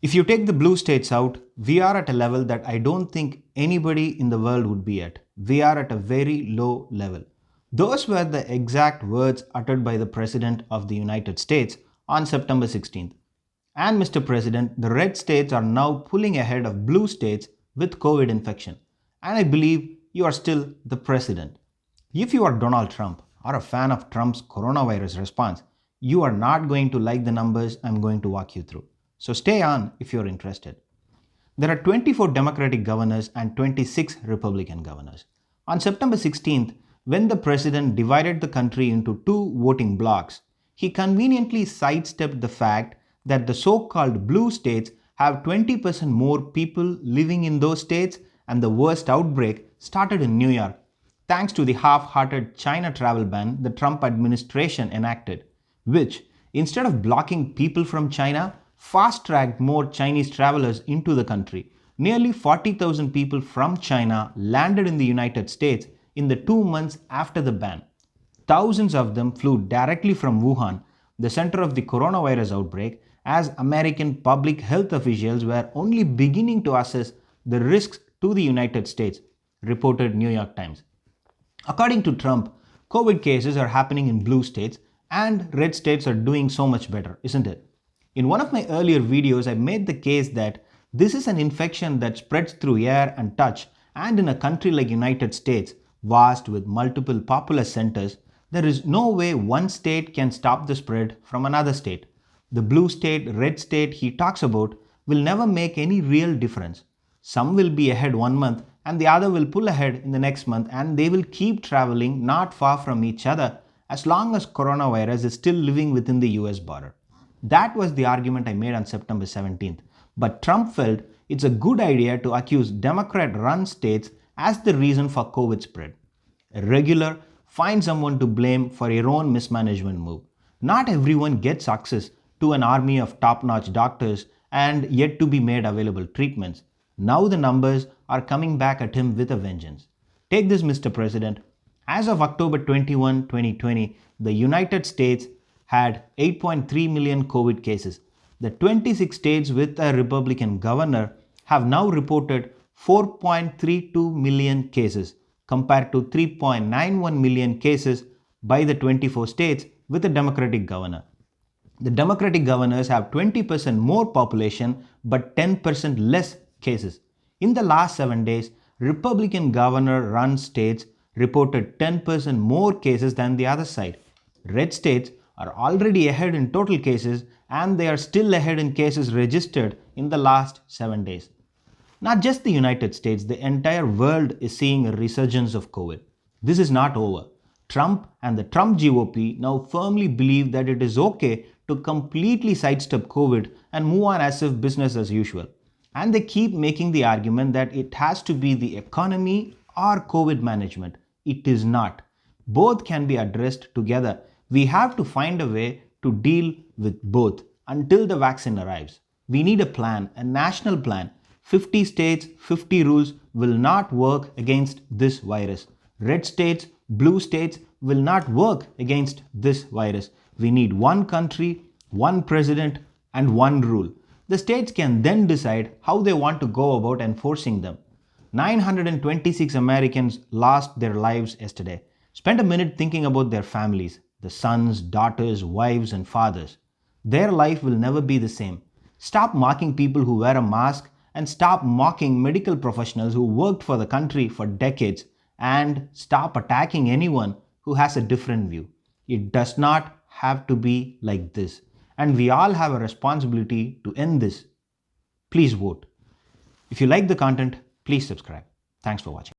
If you take the blue states out, we are at a level that I don't think anybody in the world would be at. We are at a very low level. Those were the exact words uttered by the President of the United States on September 16th. And Mr. President, the red states are now pulling ahead of blue states with COVID infection. And I believe you are still the President. If you are Donald Trump or a fan of Trump's coronavirus response, you are not going to like the numbers I'm going to walk you through. So stay on if you're interested. There are 24 Democratic governors and 26 Republican governors. On September 16th, when the president divided the country into two voting blocks, he conveniently sidestepped the fact that the so-called blue states have 20% more people living in those states, and the worst outbreak started in New York, thanks to the half-hearted China travel ban the Trump administration enacted, which, instead of blocking people from China, fast-tracked more Chinese travelers into the country. Nearly 40,000 people from China landed in the United States in the 2 months after the ban. Thousands of them flew directly from Wuhan, the center of the coronavirus outbreak, as American public health officials were only beginning to assess the risks to the United States, reported New York Times. According to Trump, COVID cases are happening in blue states and red states are doing so much better, isn't it? In one of my earlier videos, I made the case that this is an infection that spreads through air and touch, and in a country like United States, vast with multiple populous centers, there is no way one state can stop the spread from another state. The blue state, red state he talks about will never make any real difference. Some will be ahead 1 month and the other will pull ahead in the next month, and they will keep traveling not far from each other as long as coronavirus is still living within the US border. That was the argument I made on September 17th. But Trump felt it's a good idea to accuse Democrat-run states as the reason for COVID spread. A regular, find someone to blame for your own mismanagement move. Not everyone gets access to an army of top-notch doctors and yet to be made available treatments. Now the numbers are coming back at him with a vengeance. Take this, Mr. President. As of October 21, 2020, the United States had 8.3 million COVID cases. The 26 states with a Republican governor have now reported 4.32 million cases compared to 3.91 million cases by the 24 states with a Democratic governor. The Democratic governors have 20% more population but 10% less cases. In the last 7 days, Republican governor-run states reported 10% more cases than the other side. Red states are already ahead in total cases, and they are still ahead in cases registered in the last 7 days. Not just the United States, the entire world is seeing a resurgence of COVID. This is not over. Trump and the Trump GOP now firmly believe that it is okay to completely sidestep COVID and move on as if business as usual. And they keep making the argument that it has to be the economy or COVID management. It is not. Both can be addressed together. We have to find a way to deal with both until the vaccine arrives. We need a plan, a national plan. 50 states, 50 rules will not work against this virus. Red states, blue states will not work against this virus. We need one country, one president, and one rule. The states can then decide how they want to go about enforcing them. 926 Americans lost their lives yesterday. Spend a minute thinking about their families, the sons, daughters, wives, and fathers. Their life will never be the same. Stop mocking people who wear a mask and stop mocking medical professionals who worked for the country for decades, and stop attacking anyone who has a different view. It does not have to be like this, and we all have a responsibility to end this. Please vote. If you like the content, please subscribe. Thanks for watching.